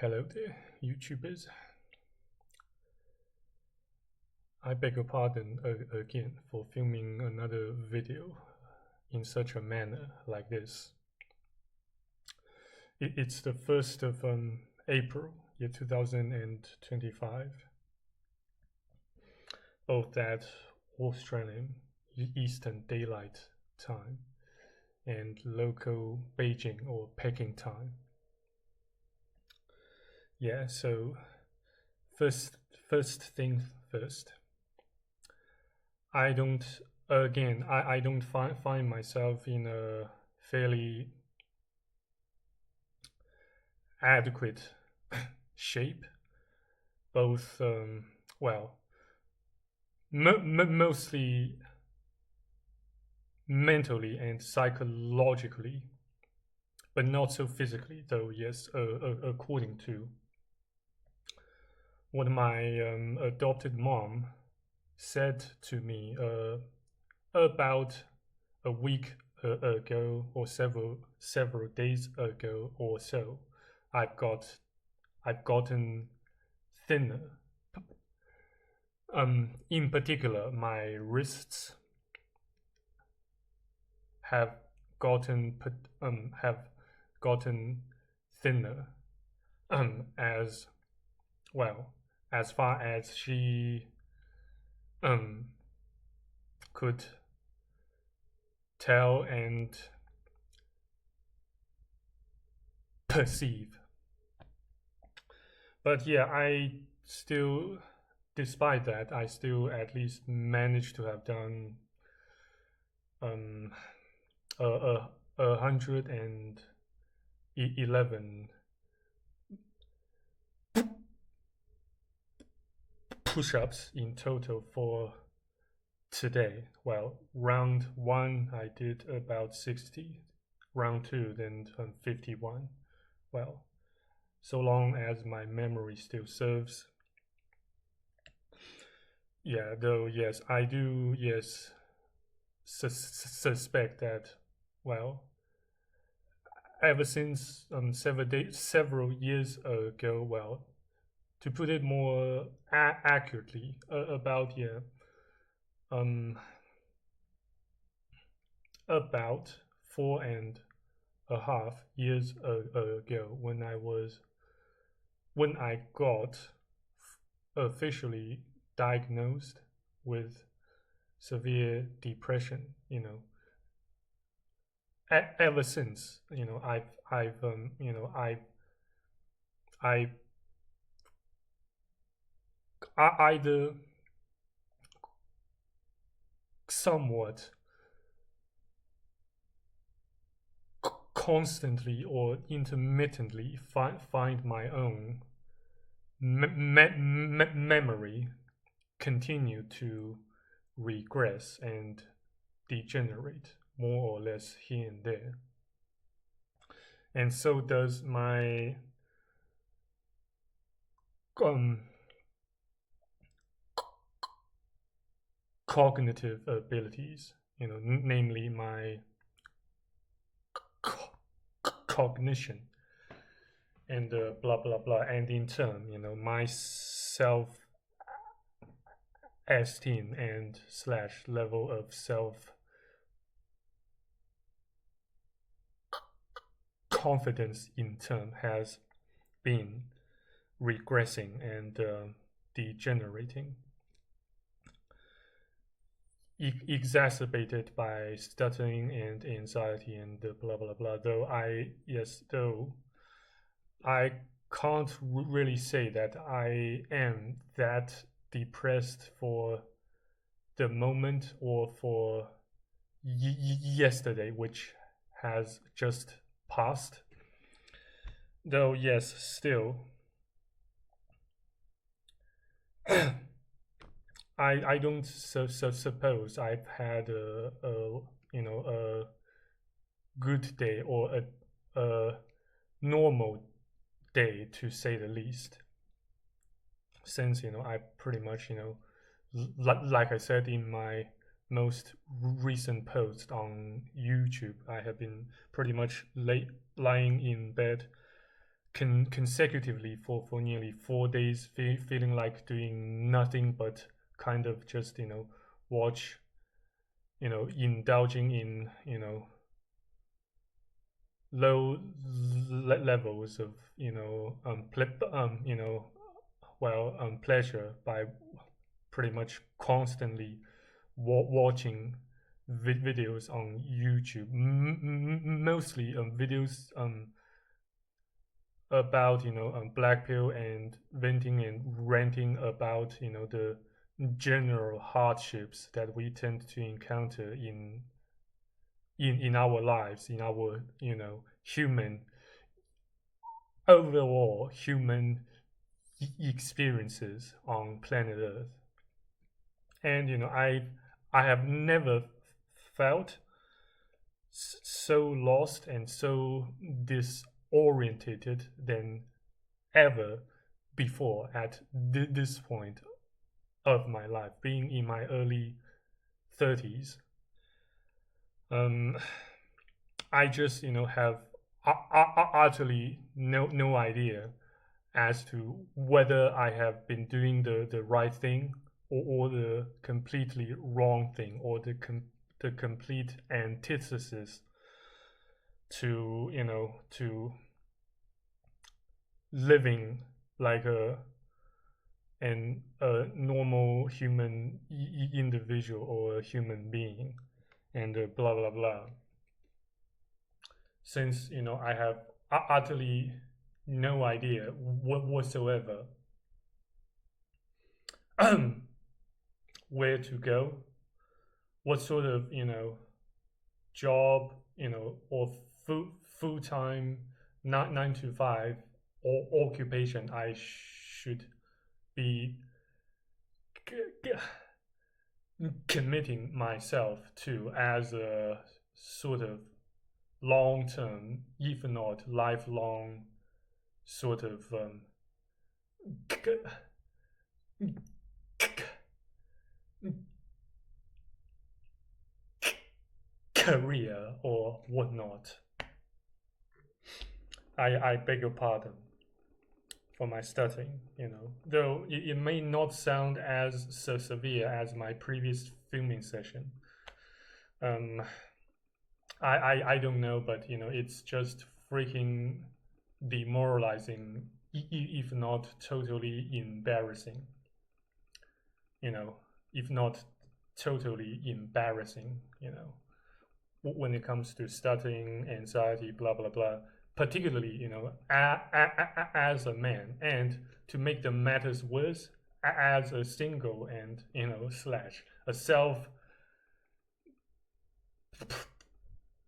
Hello there, YouTubers. I beg your pardon again for filming another video in such a manner like this. It's the 1st of April, year 2025, of that Australian Eastern Daylight Time and local Beijing or Peking time. Yeah, so first thing first. I don't I don't find myself in a fairly adequate shape, both well, mostly mentally and psychologically, but not so physically, though. Yes, according to what my adopted mom said to me about a week ago or several days ago or so. I've gotten thinner. In particular, my wrists have gotten thinner. As well, as far as she could tell and perceive. But yeah, despite that, I still at least managed to have done a 111 push-ups in total for today. Well, round one I did about 60, round two then 51. Well, so long as my memory still serves. Yeah, though, yes, I do, yes, suspect that, well, ever since several years ago, well, to put it more accurately, about, yeah, about 4.5 years ago, when I got officially diagnosed with severe depression. Ever since, I either somewhat constantly or intermittently find my own memory continue to regress and degenerate more or less here and there. And so does my cognitive abilities, namely my cognition and blah blah blah, and in turn, my self esteem and slash level of self confidence in turn has been regressing and degenerating, exacerbated by stuttering and anxiety and blah blah blah. Though I can't really say that I am that depressed for the moment or for yesterday, which has just passed. Though yes, still, I don't suppose I've had a good day or a normal day, to say the least, since I pretty much like I said in my most recent post on YouTube, I have been pretty much lying in bed consecutively for nearly 4 days, feeling like doing nothing but kind of just watch, indulging in low levels of pleasure by pretty much constantly watching videos on YouTube, mostly videos about black pill and venting and ranting about the general hardships that we tend to encounter in our lives, in our human overall human experiences on planet Earth. And I have never felt so lost and so disorientated than ever before at this point of my life, being in my early 30s. I just have utterly no idea as to whether I have been doing the right thing, or the completely wrong thing, or the complete antithesis to living like a normal human individual or a human being, and blah blah blah. Since I have utterly no idea whatsoever where to go, what sort of job, or full time 9 to 5 or occupation I should be committing myself to as a sort of long term, if not lifelong, sort of career or whatnot. I beg your pardon for my stuttering, though it may not sound as so severe as my previous filming session. I don't know, but it's just freaking demoralizing, if not totally embarrassing. If not totally embarrassing, when it comes to stuttering, anxiety, blah blah blah. Particularly, as a man, and to make the matters worse, as a single and slash a self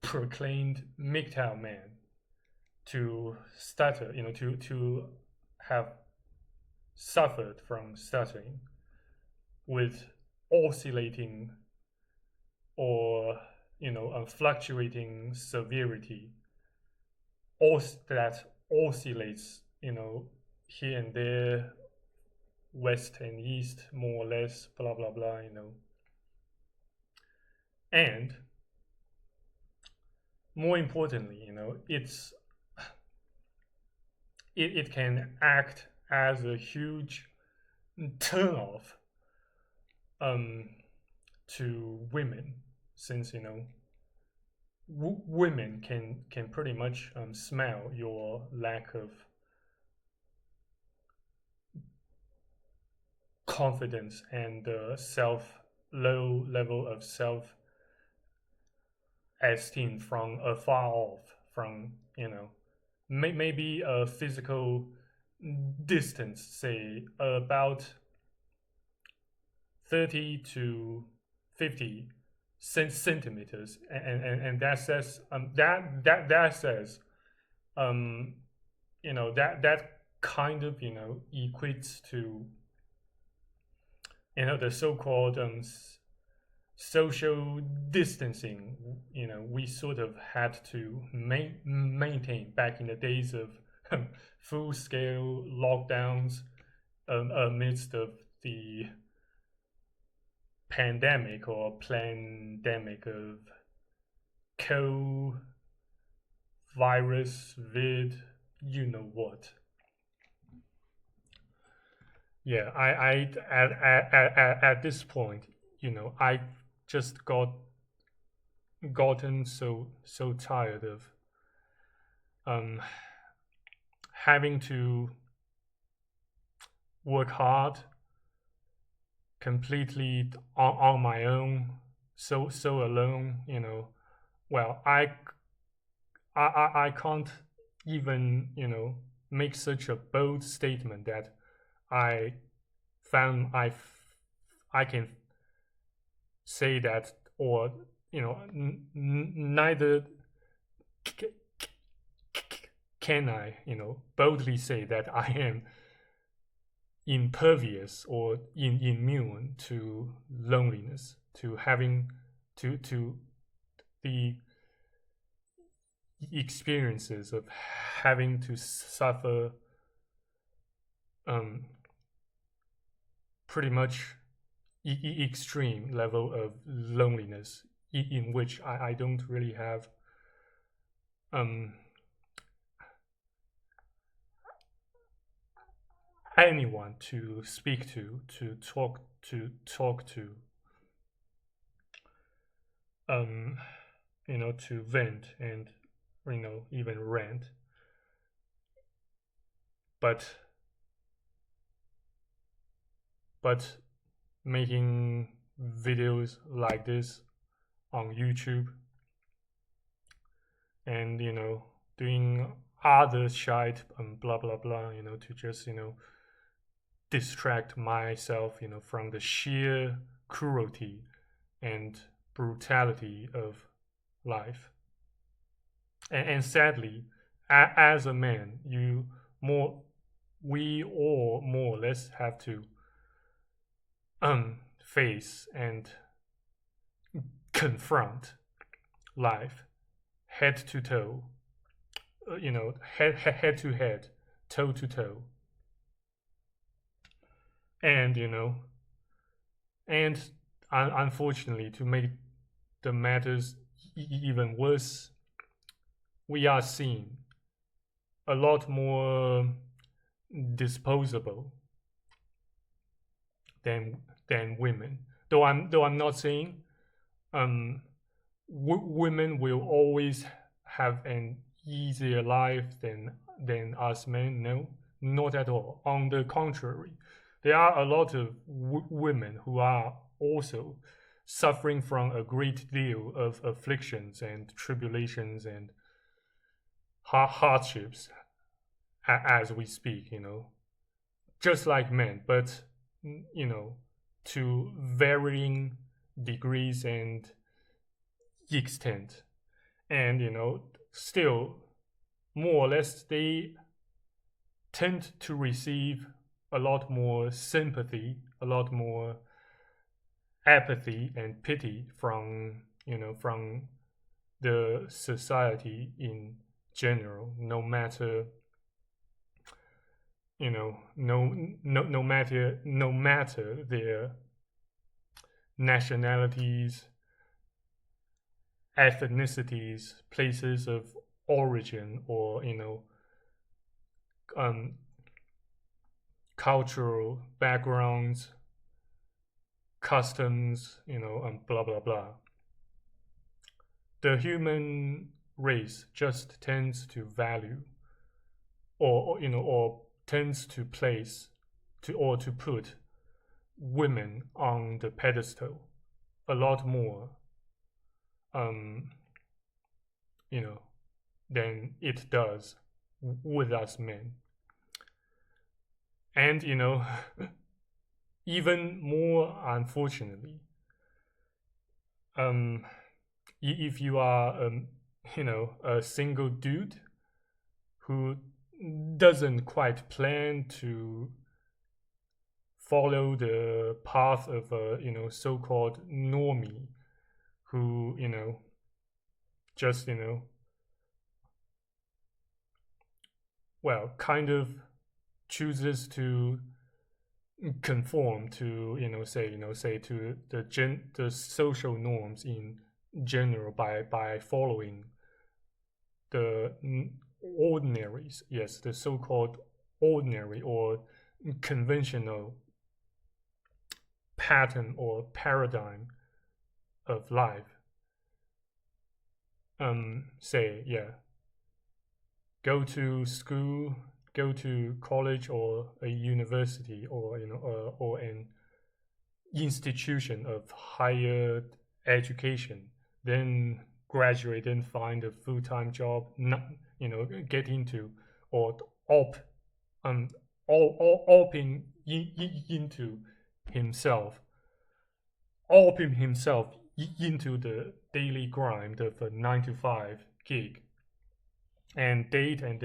proclaimed MGTOW man, to stutter, to have suffered from stuttering with oscillating or fluctuating severity, that oscillates here and there, west and east, more or less, blah blah blah, and more importantly, it can act as a huge turnoff to women, since women can pretty much smell your lack of confidence and low level of self esteem from afar off, from maybe a physical distance, say about 30 to 50 centimeters, and that says that says that kind of equates to the so-called social distancing we sort of had to maintain back in the days of full-scale lockdowns amidst of the pandemic or plandemic of co-virus vid you know what. Yeah, I at this point, I just gotten so tired of um having to work hard completely on my own, so alone. Well, I can't even make such a bold statement that I found I can say that, or neither can I boldly say that I am impervious or immune to loneliness, to having to the experiences of having to suffer um, pretty much extreme level of loneliness in which I don't really have um, anyone to speak to talk to, um, to vent and even rant. But making videos like this on YouTube and doing other shite and blah blah blah, to just distract myself, from the sheer cruelty and brutality of life. And sadly, as a man, more we all more or less have to face and confront life head to toe, head to head, toe to toe, and and unfortunately, to make the matters even worse, we are seeing a lot more disposable than women. Though I'm not saying um, women will always have an easier life than us men. No, not at all. On the contrary, there are a lot of women who are also suffering from a great deal of afflictions and tribulations and hardships as we speak. Just like men, but to varying degrees and extent. And still more or less they tend to receive a lot more sympathy, a lot more apathy and pity from the society in general, no matter no matter their nationalities, ethnicities, places of origin, or um, cultural backgrounds, customs, and blah blah blah. The human race just tends to value, or tends to place to put women on the pedestal a lot more, um, than it does with us men. And even more unfortunately, if you are a single dude who doesn't quite plan to follow the path of a so-called normie, who just well, kind of chooses to conform to say to the social norms in general by following the ordinaries, yes, the so-called ordinary or conventional pattern or paradigm of life. Say, yeah, go to school, go to college or a university, or or an institution of higher education, then graduate and find a full-time job, not get into or op um oping into himself, oping himself into the daily grind of a 9 to 5 gig, and date and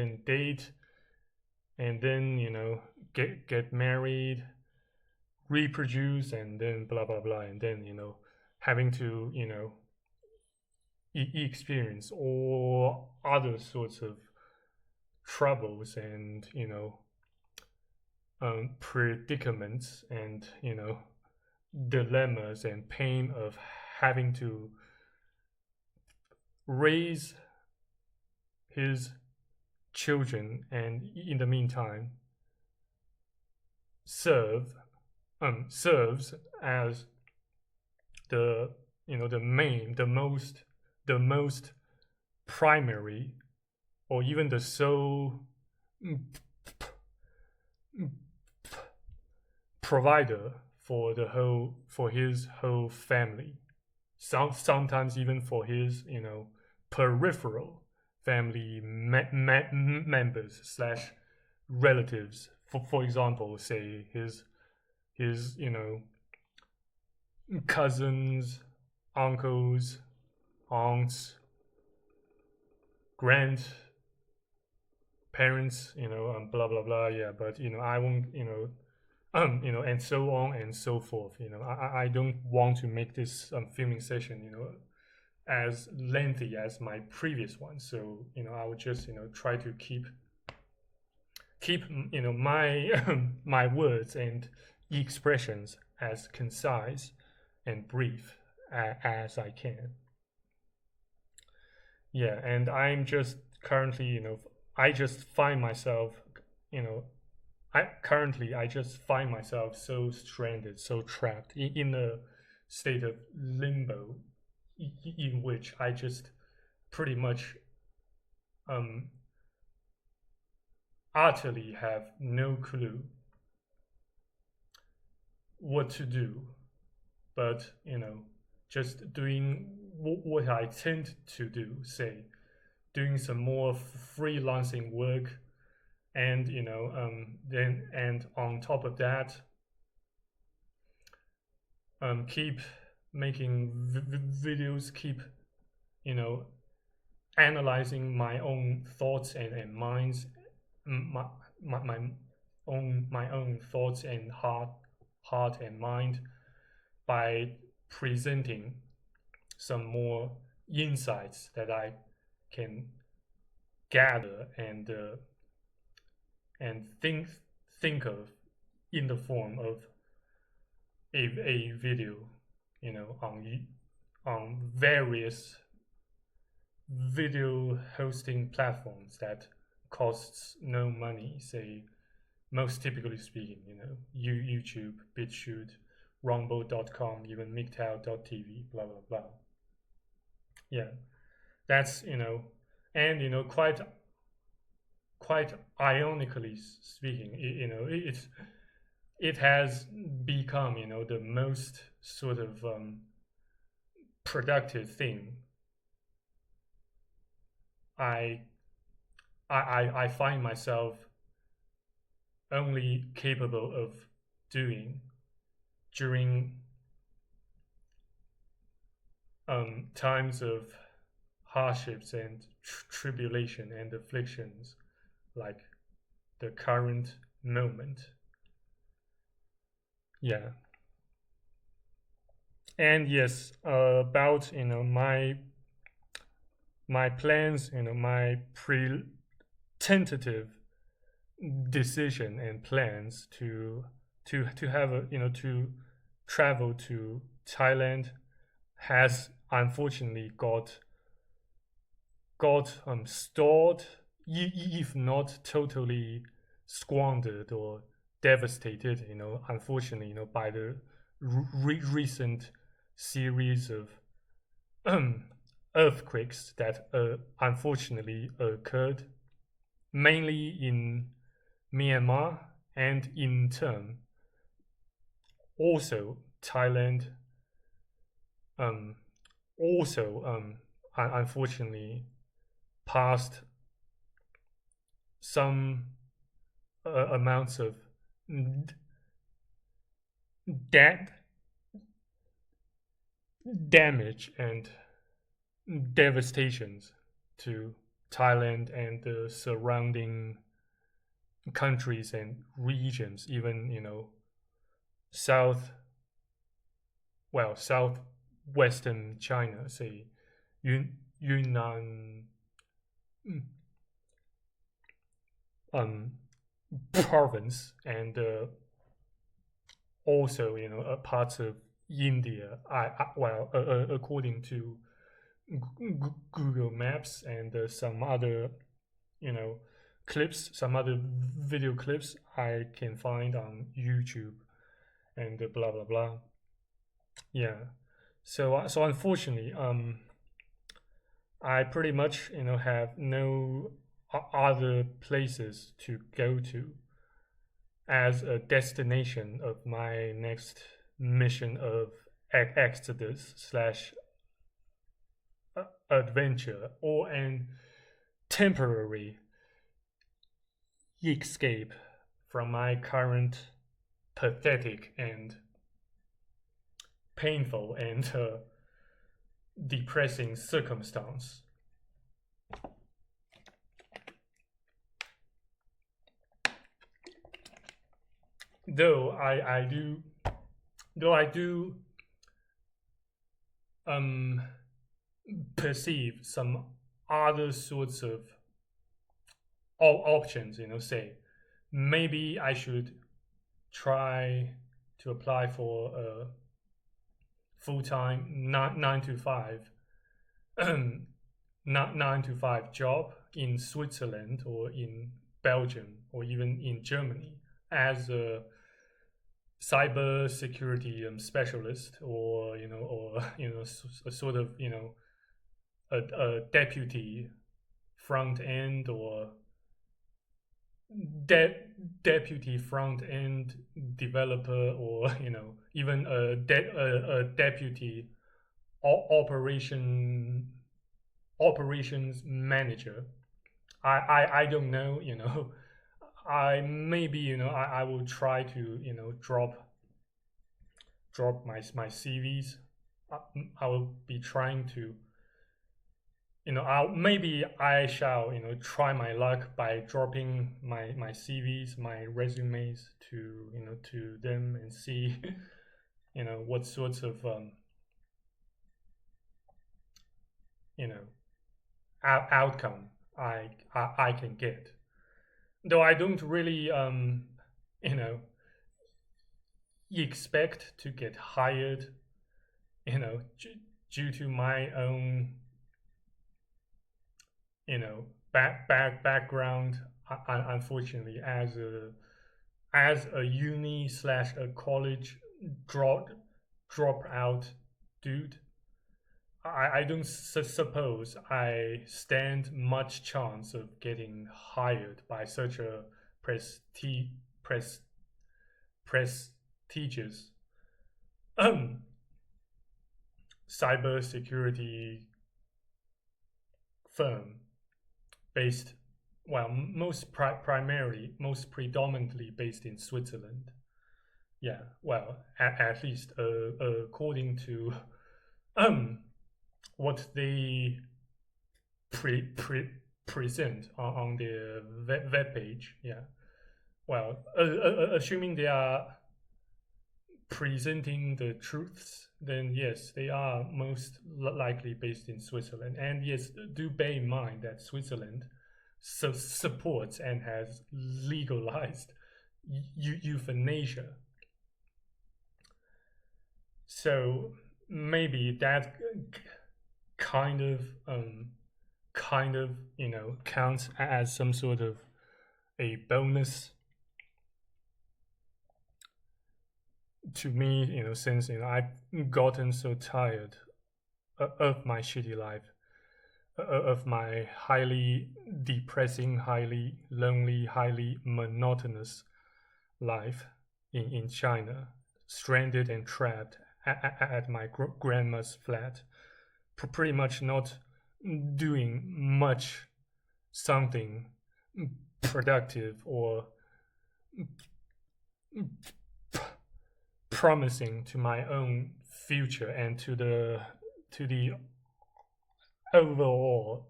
then get married, reproduce, and then blah blah blah, and then having to experience all other sorts of troubles and predicaments and dilemmas and pain of having to raise his children, and in the meantime serves as the the most primary, or even the sole provider for his whole family. Sometimes even for his peripheral family members slash relatives. For example, say his cousins, uncles, aunts, grandparents, blah blah blah. Yeah, but I won't, and so on and so forth. I don't want to make this filming session, as lengthy as my previous one. So I would just try to keep my my words and expressions as concise and brief as I can. Yeah, and I'm just currently, I just find myself, I just find myself so stranded, so trapped in a state of limbo, in which I just pretty much utterly have no clue what to do, but just doing what I tend to do, say doing some more freelancing work, and then, and on top of that, keep making videos, keep analyzing my own thoughts and minds, my, my own thoughts and heart and mind, by presenting some more insights that I can gather and think of in the form of a video, on various video hosting platforms that costs no money. Say, most typically speaking, YouTube, BitChute, Rumble.com, even MGTOW.tv, blah blah blah. Yeah, that's and quite ironically speaking, it has become the most sort of productive thing I I find myself only capable of doing during times of hardships and tribulation and afflictions, like the current moment. Yeah. And yes, about my plans, my tentative decision and plans to have a to travel to Thailand has unfortunately got stalled if not totally squandered or devastated, unfortunately, by the recent series of earthquakes that unfortunately occurred mainly in Myanmar and in turn also Thailand, um, also unfortunately passed some amounts of da- damage and devastations to Thailand and the surrounding countries and regions, even south, southwestern China, say Yunnan um, province, and also parts of India. According to Google Maps and some other clips, some other video clips I can find on YouTube and blah blah blah. Yeah. So unfortunately, I pretty much have no other places to go to as a destination of my next mission of exodus slash adventure, or an temporary escape from my current pathetic and painful and depressing circumstance. Though I do perceive some other sorts of options, say maybe I should try to apply for a full-time nine to five nine to five job in Switzerland or in Belgium or even in Germany as a cyber security specialist, or a sort of a deputy front end, or deputy front end developer, or even a deputy operations manager. I don't know. I maybe I will try to drop my CVs. I will be trying to maybe I shall try my luck by dropping my CVs, my resumes to them, and see what sorts of you know outcome I can get. Though I don't really you know expect to get hired due to my own background. Unfortunately, as a uni slash a college drop out dude, I don't suppose I stand much chance of getting hired by such a presti- pres- prestigious cybersecurity firm based, well, most predominantly based in Switzerland. Yeah, well, at least according to what they present on their web page. Yeah, well, assuming they are presenting the truths, then yes, they are most likely based in Switzerland. And yes, do bear in mind that Switzerland supports and has legalized euthanasia. So maybe that kind of kind of, counts as some sort of a bonus to me, since I've gotten so tired of my shitty life, of my highly depressing, highly lonely, highly monotonous life in China, stranded and trapped at my grandma's flat, pretty much not doing much something productive or promising to my own future and to the overall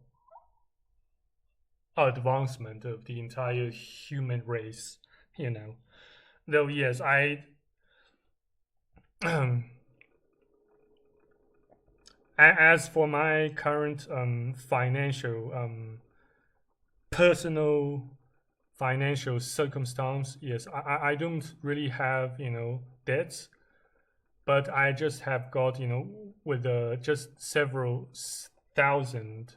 advancement of the entire human race. Though yes, I as for my current financial personal financial circumstance, yes, I don't really have debts, but I just have got with just several thousand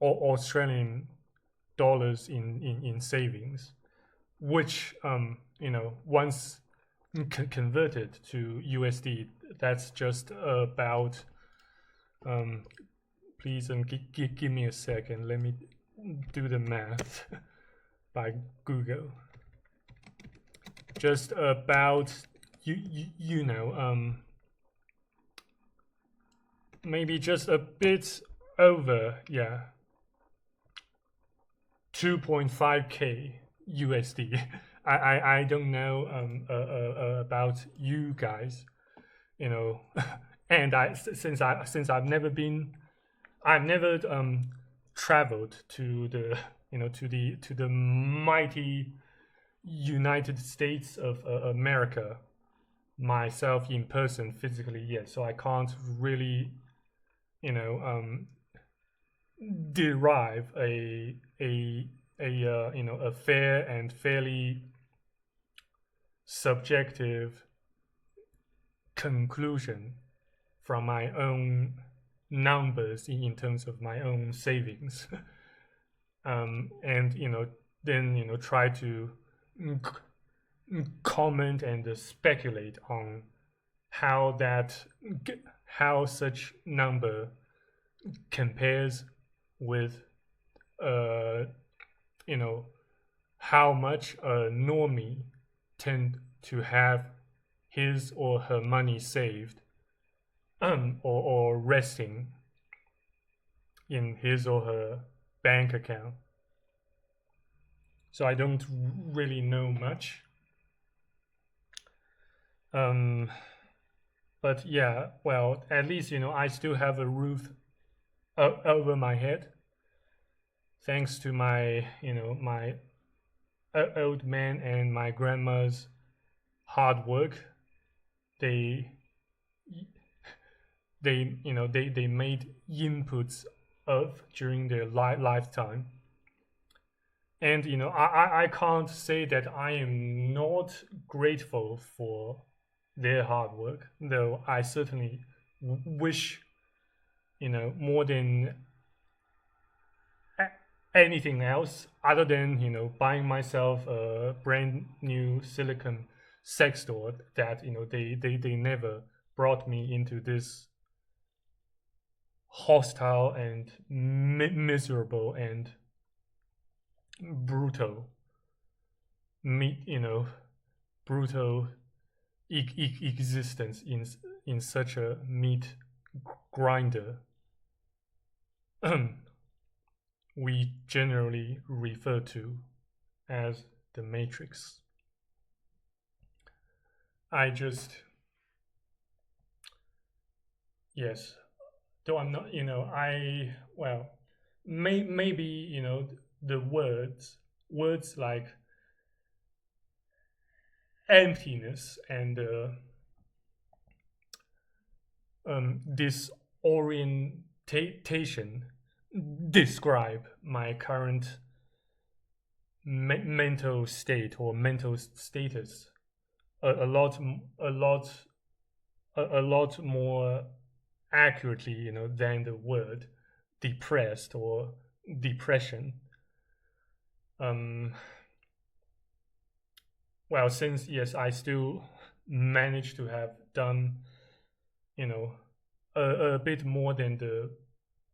Australian dollars in savings, which once converted to USD, that's just about please give me a second. Let me do the math by Google. Just about maybe just a bit over 2.5k USD. I don't know about you guys, and since I've never traveled to the to the mighty United States of America myself in person physically yet, so I can't really derive a fair and fairly subjective conclusion from my own numbers in terms of my own savings. And then try to comment and speculate on how such number compares with how much a normie tend to have his or her money saved or resting in his or her bank account. So I don't really know much. But yeah, well, at least I still have a roof over my head, thanks to my my old man and my grandma's hard work. They made inputs of during their lifetime, and I can't say that I am not grateful for their hard work, though I certainly wish more than anything else, other than buying myself a brand new silicon sex doll, that they never brought me into this hostile and miserable and brutal brutal existence in such a meat grinder we generally refer to as the Matrix. I just, yes, though I'm not, well, maybe, the words like emptiness and disorientation describe my current mental state or mental status a lot more accurately than the word depressed or depression. Well, since yes, I still managed to have done, you know, a bit more than the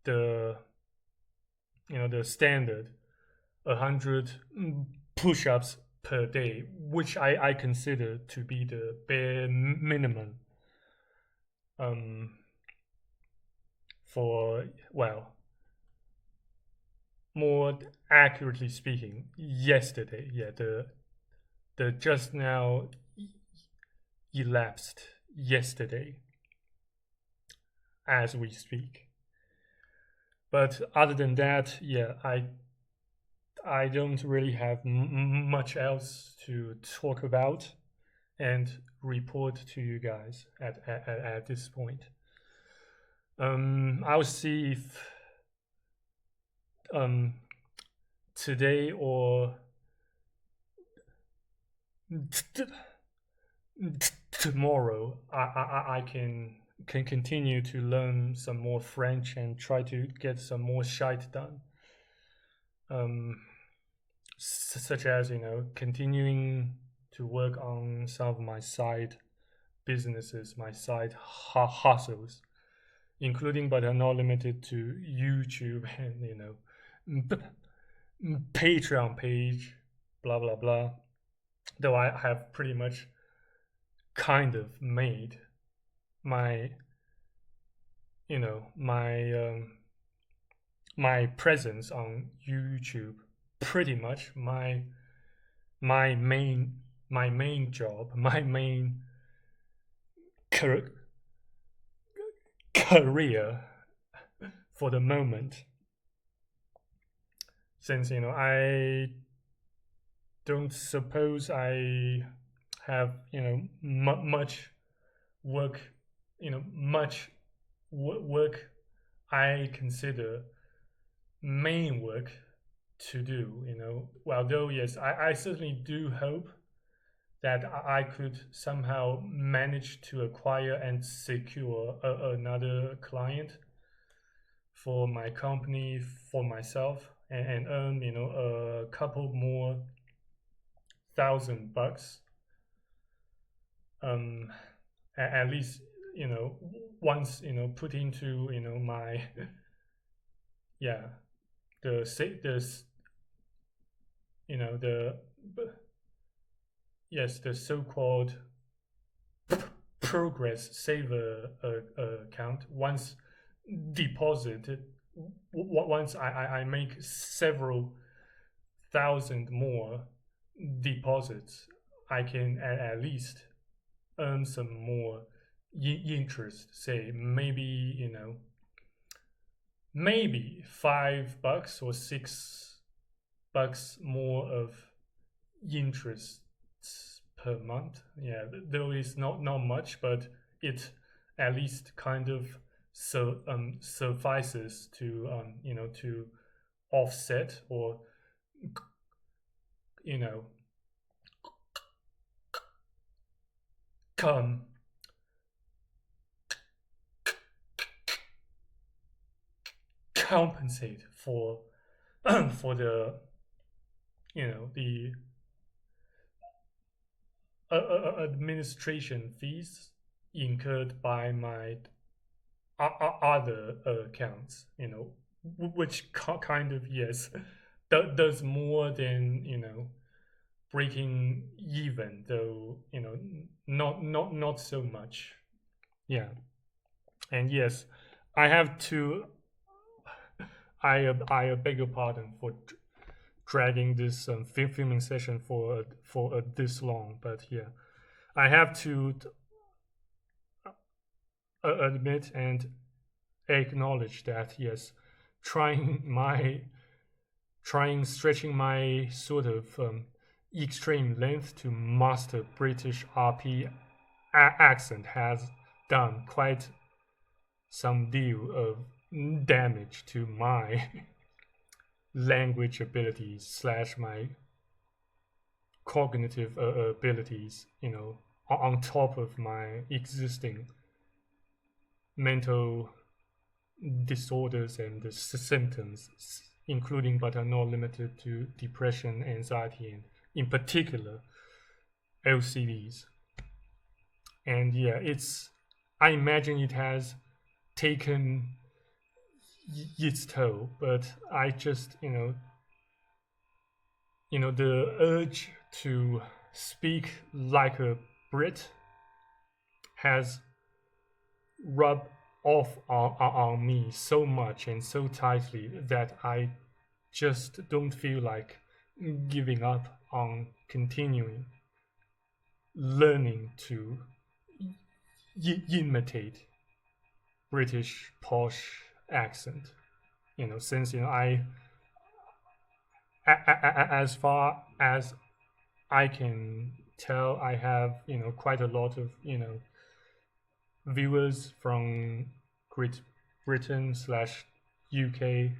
the standard 100 push-ups per day, which I consider to be the bare minimum. For well, more accurately speaking, yesterday, yeah, the just now elapsed yesterday as we speak. But other than that, yeah, I don't really have much else to talk about and report to you guys at this point. I'll see if today or tomorrow I can continue to learn some more French and try to get some more shite done. Such as continuing to work on some of my side businesses, my side hustles, including but are not limited to YouTube and Patreon page, blah blah blah. Though I have pretty much kind of made my my presence on YouTube pretty much my main job, my main career for the moment, since I don't suppose I have much work much work I consider main work to do. Well, though yes, I certainly do hope that I could somehow manage to acquire and secure another client for my company, for myself, and earn a couple more $1,000. At least once put into my yeah the the yes the so-called progress saver account. Once deposited, once I make several thousand more deposits, I can at least earn some more interest. Say maybe maybe $5 or $6 more of interest per month. Yeah, though it's not much, but it at least kind of suffices to to offset or come compensate for for the the administration fees incurred by my other accounts, which kind of yes does more than breaking even, though not so much. Yeah, and yes, I have to. I beg your pardon for dragging this filming session for this long, but yeah, I have to admit and acknowledge that yes, stretching my sort of extreme length to master British RP accent has done quite some deal of damage to my language abilities slash my cognitive abilities, on top of my existing mental disorders and the symptoms, including but are not limited to depression, anxiety, and in particular LCDs. And yeah, I imagine it has taken its toll, but I just, the urge to speak like a Brit has rubbed off on me so much and so tightly that I just don't feel like giving up on continuing learning to imitate British posh accent. Since as far as I can tell, I have quite a lot of viewers from Great Britain slash UK,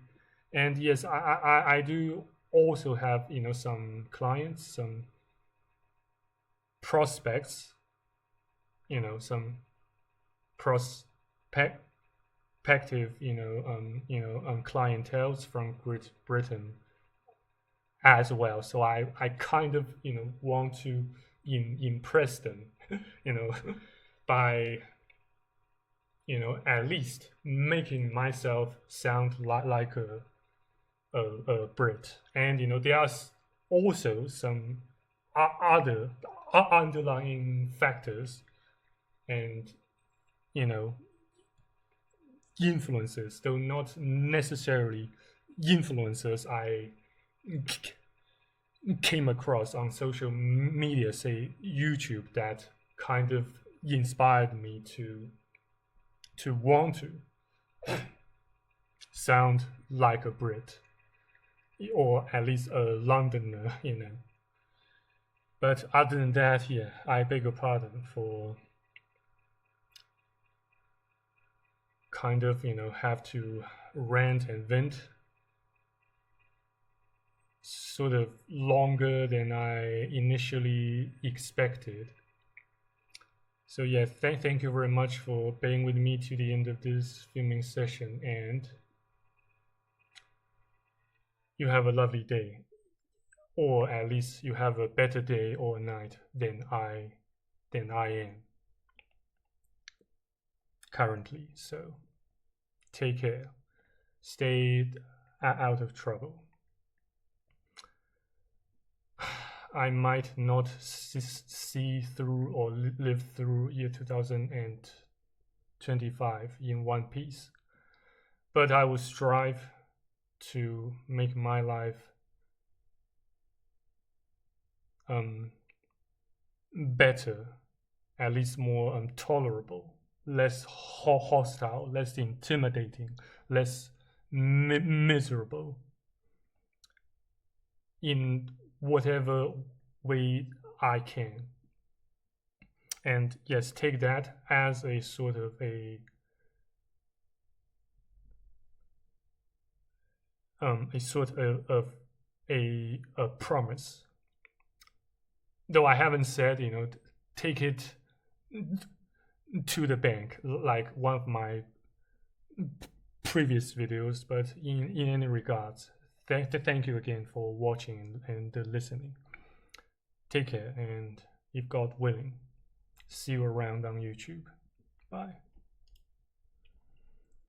and yes, I do also have some clients, some prospects, some prospective clientels from Great Britain as well. So I kind of want to impress them, by at least making myself sound like a Brit. And there are also some other underlying factors and influences, though not necessarily influencers I came across on social media, say YouTube, that kind of inspired me to want to sound like a Brit, or at least a Londoner, But other than that, yeah, I beg your pardon for kind of have to rant and vent sort of longer than I initially expected. So yeah, thank you very much for being with me to the end of this filming session, and you have a lovely day, or at least you have a better day or night than I am currently. So take care, stay out of trouble. I might not see through or live through year 2025 in one piece, but I will strive to make my life better, at least more tolerable, less hostile, less intimidating, less miserable in whatever way I can. And yes, take that as a sort of a promise. Though I haven't said, take it to the bank like one of my previous videos, but in any regards, thank you again for watching and listening. Take care, and if God willing, see you around on YouTube. Bye.